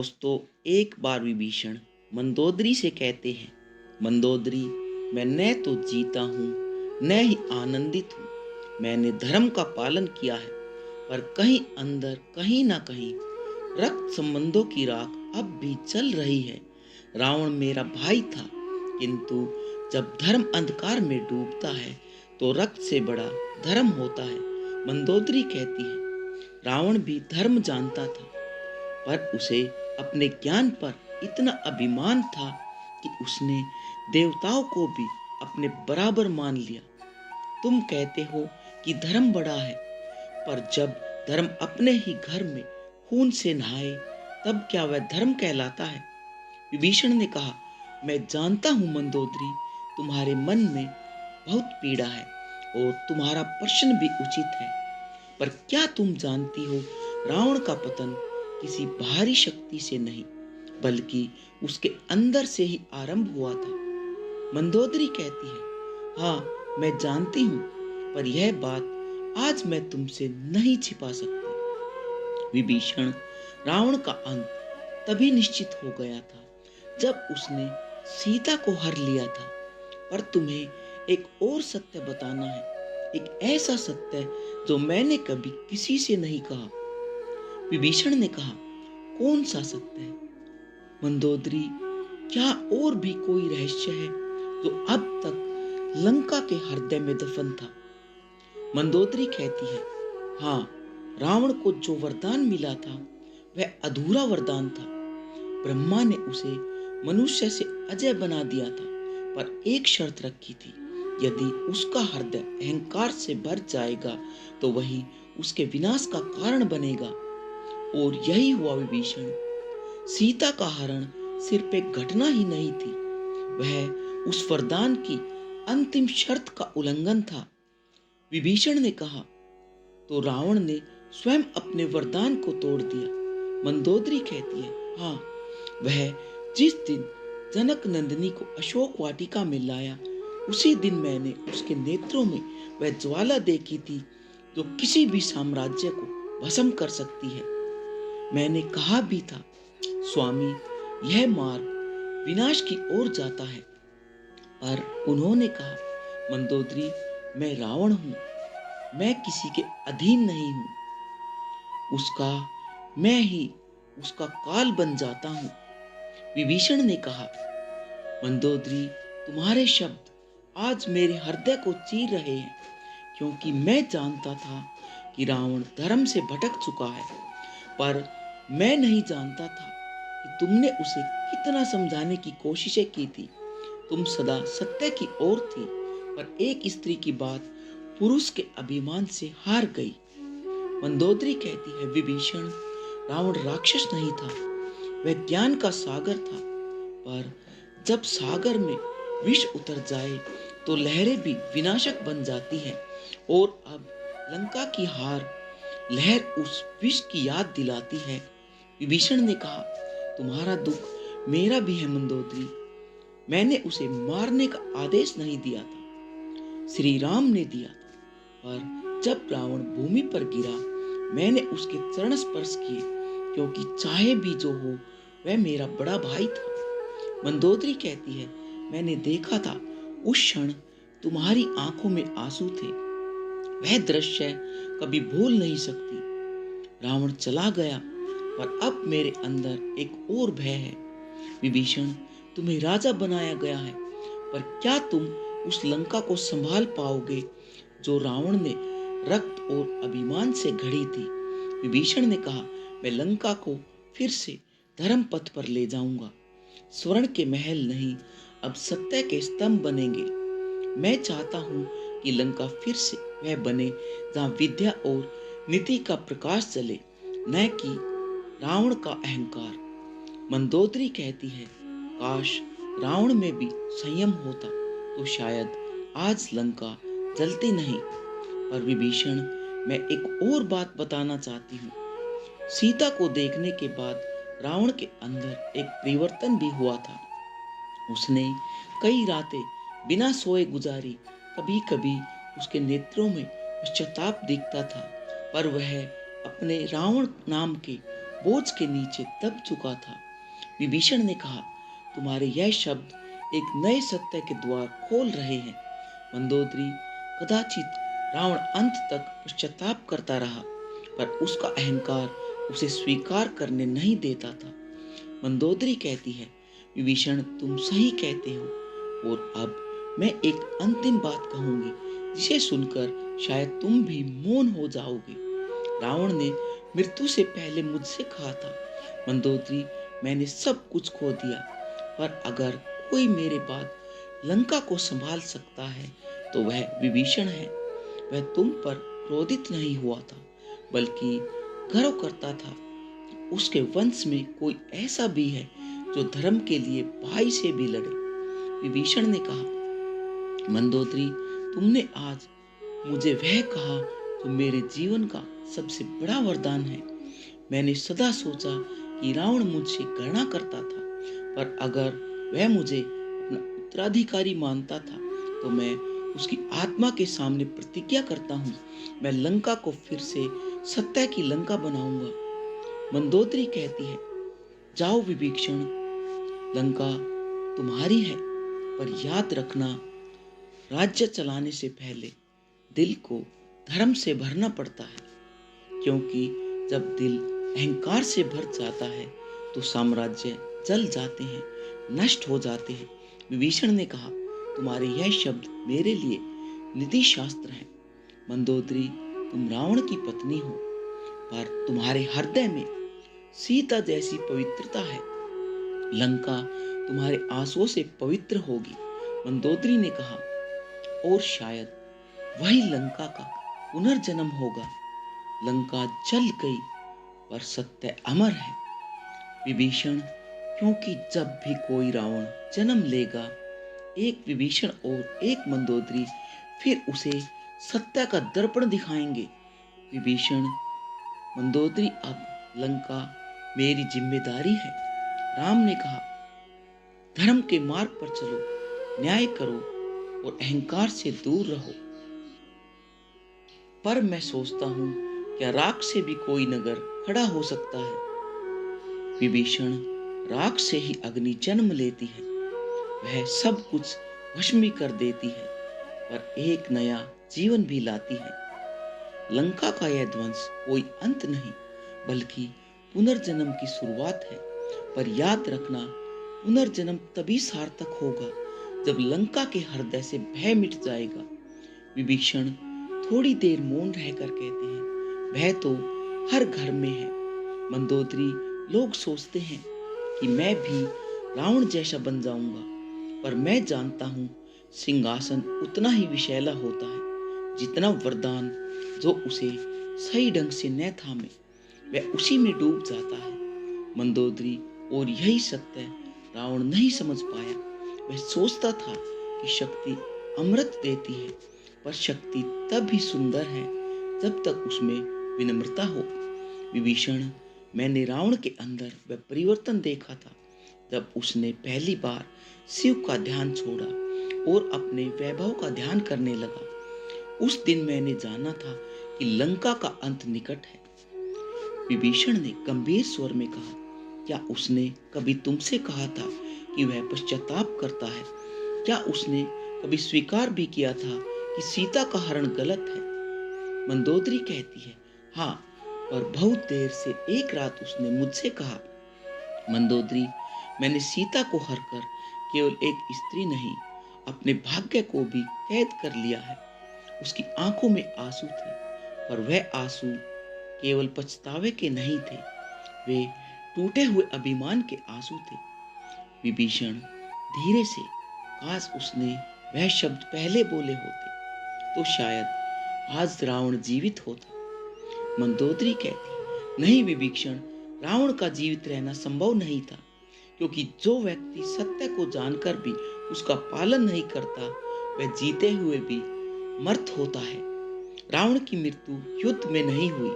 दोस्तों, एक बार विभीषण मंदोदरी से कहते हैं, मंदोदरी, मैं न तो जीता हूँ न ही आनंदित हूँ। मैंने धर्म का पालन किया है, पर कहीं अंदर कहीं ना कहीं रक्त संबंधों की राख अब भी जल रही है। रावण मेरा भाई था, किंतु जब धर्म अंधकार में डूबता है तो रक्त से बड़ा धर्म होता है। मंदोदरी कहती है, रावण भी धर्म जानता था, पर उसे अपने ज्ञान पर इतना अभिमान था कि उसने देवताओं को भी अपने बराबर मान लिया। तुम कहते हो कि धर्म बड़ा है, पर जब धर्म अपने ही घर में खून से नहाए, तब क्या वह धर्म कहलाता है? विभीषण ने कहा, मैं जानता हूँ मंदोदरी, तुम्हारे मन में बहुत पीड़ा है और तुम्हारा प्रश्न भी उचित है। पर क्या तुम जानती हो, रावण का पतन किसी बाहरी शक्ति से नहीं, बल्कि उसके अंदर से ही आरंभ हुआ था। मंदोदरी कहती है, हाँ, मैं जानती हूँ, पर यह बात आज मैं तुमसे नहीं छिपा सकती। विभीषण, रावण का अंत तभी निश्चित हो गया था जब उसने सीता को हर लिया था। पर तुम्हें एक और सत्य बताना है, एक ऐसा सत्य जो मैंने कभी किसी से नहीं कहा। विभीषण ने कहा, कौन सा सत्य है? मंदोदरी, क्या और भी कोई रहस्य है जो अब तक लंका के हृदय में दफन था? मंदोदरी कहती है, हाँ, रावण को जो वरदान मिला था वह अधूरा वरदान था। ब्रह्मा ने उसे मनुष्य से अजय बना दिया था, पर एक शर्त रखी थी, यदि उसका हृदय अहंकार से भर जाएगा तो वही उसके विनाश का कारण बनेगा। और यही हुआ विभीषण। सीता का हरण सिर्फ एक घटना ही नहीं थी, वह उस वरदान की अंतिम शर्त का उल्लंघन था। विभीषण ने कहा, तो रावण ने स्वयं अपने वरदान को तोड़ दिया। मंदोदरी कहती है, हाँ, वह जिस दिन जनक नंदिनी को अशोक वाटिका में लाया, उसी दिन मैंने उसके नेत्रों में वह ज्वाला देखी थी जो किसी भी साम्राज्य को भस्म कर सकती है। मैंने कहा भी था, स्वामी, यह मार्ग विनाश की ओर जाता है। पर उन्होंने कहा, मंदोदरी, मैं रावण हूँ, मैं किसी के अधीन नहीं हूँ, उसका मैं ही उसका काल बन जाता हूँ। विभीषण ने कहा, मंदोदरी, तुम्हारे शब्द आज मेरे हृदय को चीर रहे हैं, क्योंकि मैं जानता था कि रावण धर्म से भटक चुका है, पर मैं नहीं जानता था कि तुमने उसे कितना समझाने की कोशिशें की थी। तुम सदा सत्य की ओर थी, पर एक स्त्री की बात पुरुष के अभिमान से हार गई। मंदोदरी कहती है, विभीषण, रावण राक्षस नहीं था, वह ज्ञान का सागर था। पर जब सागर में विष उतर जाए तो लहरें भी विनाशक बन जाती है। और अब लंका की हार लहर उस विष की याद दिलाती है। विभीषण ने कहा, तुम्हारा दुख मेरा भी है मंदोदरी, मैंने उसे मारने का आदेश नहीं दिया था, श्री राम ने दिया था। पर जब रावण भूमि पर गिरा, मैंने उसके चरण स्पर्श किए, क्योंकि चाहे भी जो हो, वह मेरा बड़ा भाई था। मंदोदरी कहती है, मैंने देखा था, उस क्षण तुम्हारी आंखों में आंसू थे, वह दृश्य कभी भूल नहीं सकती। रावण चला गया, पर अब मेरे अंदर एक और भय है। विभीषण, तुम्हें राजा बनाया गया है, पर क्या तुम उस लंका को संभाल पाओगे जो रावण ने रक्त और अभिमान से गढ़ी थी? विभीषण ने कहा, मैं लंका को फिर से धर्म पथ पर ले जाऊंगा। स्वर्ण के महल नहीं, अब सत्य के स्तंभ बनेंगे। मैं चाहता हूँ कि लंका फिर से वह बने जहाँ विद्या और नीति का प्रकाश जले, न कि रावण का अहंकार। मंदोदरी कहती है, काश रावण में भी संयम होता तो शायद आज लंका जलती नहीं। पर विभीषण, मैं एक और बात बताना चाहती हूँ। सीता को देखने के बाद रावण के अंदर एक परिवर्तन भी हुआ था। उसने कई रातें बिना सोए गुजारी। कभी कभी उसके नेत्रों में पश्चाताप दिखता था, पर वह अपने रावण नाम के बोझ के नीचे दब चुका था। विभीषण ने कहा, तुम्हारे यह शब्द एक नए सत्य के द्वार खोल रहे हैं। मंदोदरी, कदाचित रावण अंत तक पश्चाताप करता रहा, पर उसका अहंकार उसे स्वीकार करने नहीं देता था। मंदोदरी कहती है, विभीषण तुम सही कहते हो, और अब मैं एक अंतिम बात कहूंगी जिसे सुनकर शायद तुम भी मौन हो जाओगे। रावण ने मृत्यु से पहले मुझसे कहा था, मंदोदरी मैंने सब कुछ खो दिया, पर अगर कोई मेरे बाद लंका को संभाल सकता है तो वह विभीषण है। वह तुम पर क्रोधित नहीं हुआ था, बल्कि गर्व करता था उसके वंश में कोई ऐसा भी है जो धर्म के लिए भाई से भी लड़े। विभीषण ने कहा, मंदोदरी तुमने आज मुझे वह कहा जो मेरे जीवन का सबसे बड़ा वरदान है। मैंने सदा सोचा कि रावण मुझसे घृणा करता था, पर अगर वह मुझे अपना उत्तराधिकारी मानता था तो मैं उसकी आत्मा के सामने प्रतिज्ञा करता हूँ, मैं लंका को फिर से सत्य की लंका बनाऊंगा। मंदोदरी कहती है, जाओ विभीषण, लंका तुम्हारी है, पर याद रखना राज्य चलाने से पहले दिल को धर्म से भरना पड़ता है, क्योंकि जब दिल अहंकार से भर जाता है तो साम्राज्य जल जाते हैं, नष्ट हो जाते हैं। विभीषण ने कहा, तुम्हारे यह शब्द मेरे लिए नीति शास्त्र है। मंदोदरी तुम रावण की पत्नी हो, पर तुम्हारे हृदय में सीता जैसी पवित्रता है। लंका तुम्हारे आंसुओं से पवित्र होगी। मंदोदरी ने कहा, और शायद वही लंका का पुनर्जन्म होगा। लंका जल गई पर सत्य अमर है विभीषण, क्योंकि जब भी कोई रावण जन्म लेगा, एक विभीषण और एक मंदोदरी फिर उसे सत्य का दर्पण दिखाएंगे। विभीषण, मंदोदरी अब लंका मेरी जिम्मेदारी है। राम ने कहा, धर्म के मार्ग पर चलो, न्याय करो और अहंकार से दूर रहो। पर मैं सोचता हूँ, क्या राख से भी कोई नगर खड़ा हो सकता है? विभीषण, राख से ही अग्नि जन्म लेती है, वह सब कुछ भस्मी कर देती है, पर एक नया जीवन भी लाती है। लंका का यह ध्वंस कोई अंत नहीं, बल्कि पुनर्जन्म की शुरुआत है। पर याद रखना, पुनर्जन्म तभी सार्थक होगा जब लंका के हृदय से भय मिट जाएगा। विभीषण थोड़ी देर मौन रहकर कहते हैं, भय तो हर घर में है। मंदोदरी, लोग सोचते हैं कि मैं भी रावण जैसा बन जाऊंगा, पर मैं जानता हूँ सिंहासन उतना ही विषैला होता है जितना वरदान जो उसे सही ढंग से न थामे वह उसी में डूब जाता है। मंदोदरी, और यही सत्य रावण नहीं समझ पाया। वह सोचता था कि शक्ति अमृत देती है, पर शक्ति तब भी सुंदर है जब तक उसमें विनम्रता हो। विभीषण, मैंने रावण के अंदर वह परिवर्तन देखा था जब उसने पहली बार शिव का ध्यान छोड़ा और अपने वैभव का ध्यान करने लगा। उस दिन मैंने जाना था कि लंका का अंत निकट है। विभीषण ने गंभीर स्वर में कहा, क्या उसने कभी तुमसे कहा था कि वह पश्चाताप करता है? क्या उसने कभी स्वीकार भी किया था कि सीता का हरण गलत है? मंदोदरी कहती है, हाँ, पर बहुत देर से एक रात उसने मुझसे कहा, मंदोदरी, मैंने सीता को हरकर केवल एक स्त्री नहीं, अपने भाग्य को भी कैद कर लिया है। उसकी आंखों में आंसू थे, पर वह आंसू केवल पछतावे के नहीं थे, वे टूटे हुए अभिमान के आंसू थे। विभीषण, धीरे से, काश उसने वह शब्द पहले बोले होते तो शायद आज रावण जीवित होता। मंदोदरी कहती, नहीं विभीषण, रावण का जीवित रहना संभव नहीं था, क्योंकि जो व्यक्ति सत्य को जानकर भी उसका पालन नहीं करता वह जीते हुए भी मर्त होता है। रावण की मृत्यु युद्ध में नहीं हुई,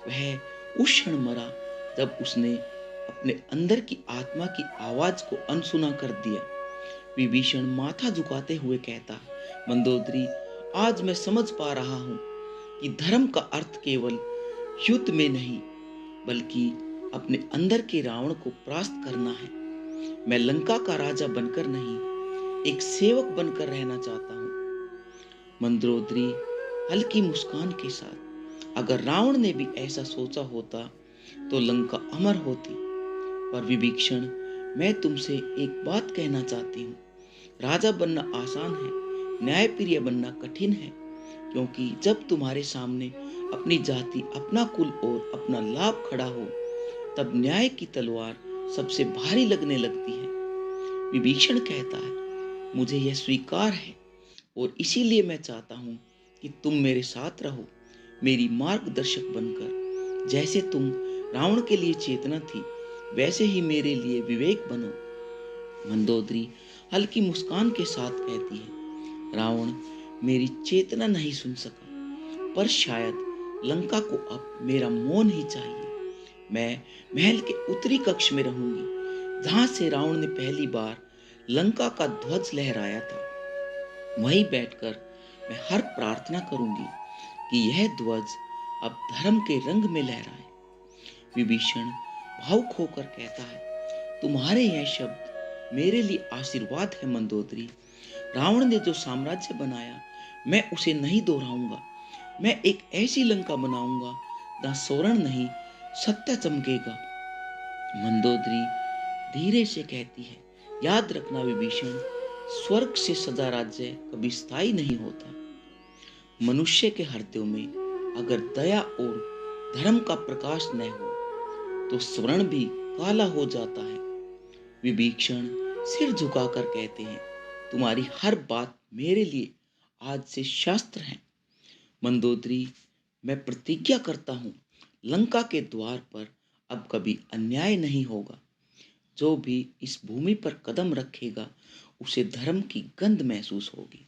वह उस क्षण मरा जब उसने अपने अंदर की आत्मा की आवाज को अनसुना कर दिया। विभीषण माथा झुकाते हुए कहता, मंदोदरी, आज मैं समझ पा रहा हूं कि धर्म का अर्थ केवल युद्ध में नहीं, बल्कि अपने अंदर के रावण को परास्त करना है। मैं लंका का राजा बनकर नहीं, एक सेवक बनकर रहना चाहता हूँ। मंदोदरी हल्की मुस्कान के साथ, अगर रावण ने भी ऐसा सोचा होता तो लंका अमर होती। पर विभीषण, मैं तुमसे एक बात कहना चाहती हूँ। राजा बनना आसान है, न्यायप्रिय बनना कठिन है। क्योंकि जब तुम्हारे सामने अपनी जाति, अपना कुल और अपना लाभ खड़ा हो, तब न्याय की तलवार सबसे भारी लगने लगती है। विभीषण कहता है, मुझे यह स्वीकार है और इसीलिए मैं चाहता हूँ कि तुम मेरे साथ रहो, मेरी मार्गदर्शक बनकर। जैसे तुम रावण के लिए चेतना थी, वैसे ही मेरे लिए विवेक बनो। मंदोदरी हल्की मुस्कान के साथ कहती है, रावण मेरी चेतना नहीं सुन सका, पर शायद लंका को अब मेरा मौन ही चाहिए। मैं महल के उत्तरी कक्ष में रहूंगी, जहां से रावण ने पहली बार लंका का ध्वज लहराया था। वहीं बैठकर मैं हर प्रार्थना करूंगी कि यह ध्वज अब धर्म के रंग में लहराए। विभीषण भावुक होकर कहता है, तुम्हारे यह शब्द मेरे लिए आशीर्वाद है मंदोदरी। रावण ने जो साम्राज्य बनाया, मैं उसे नहीं दोहराऊंगा। मैं एक ऐसी लंका बनाऊंगा जहां स्वर्ण नहीं, सत्य चमकेगा। मंदोदरी धीरे से कहती है, याद रखना विभीषण, स्वर्ग से सजा राज्य कभी स्थायी नहीं होता। मनुष्य के हृदयों में अगर दया और धर्म का प्रकाश न हो, तो स्वर्ण भी काला हो जाता है। विभीषण सिर झुकाकर कहते हैं, तुम्हारी हर बात मेरे लिए आज से शास्त्र है। मंदोदरी, मैं प्रतिज्ञा करता हूँ, लंका के द्वार पर अब कभी अन्याय नहीं होगा। जो भी इस भूमि पर कदम रखेगा, उसे धर्म की गंध महसूस होगी।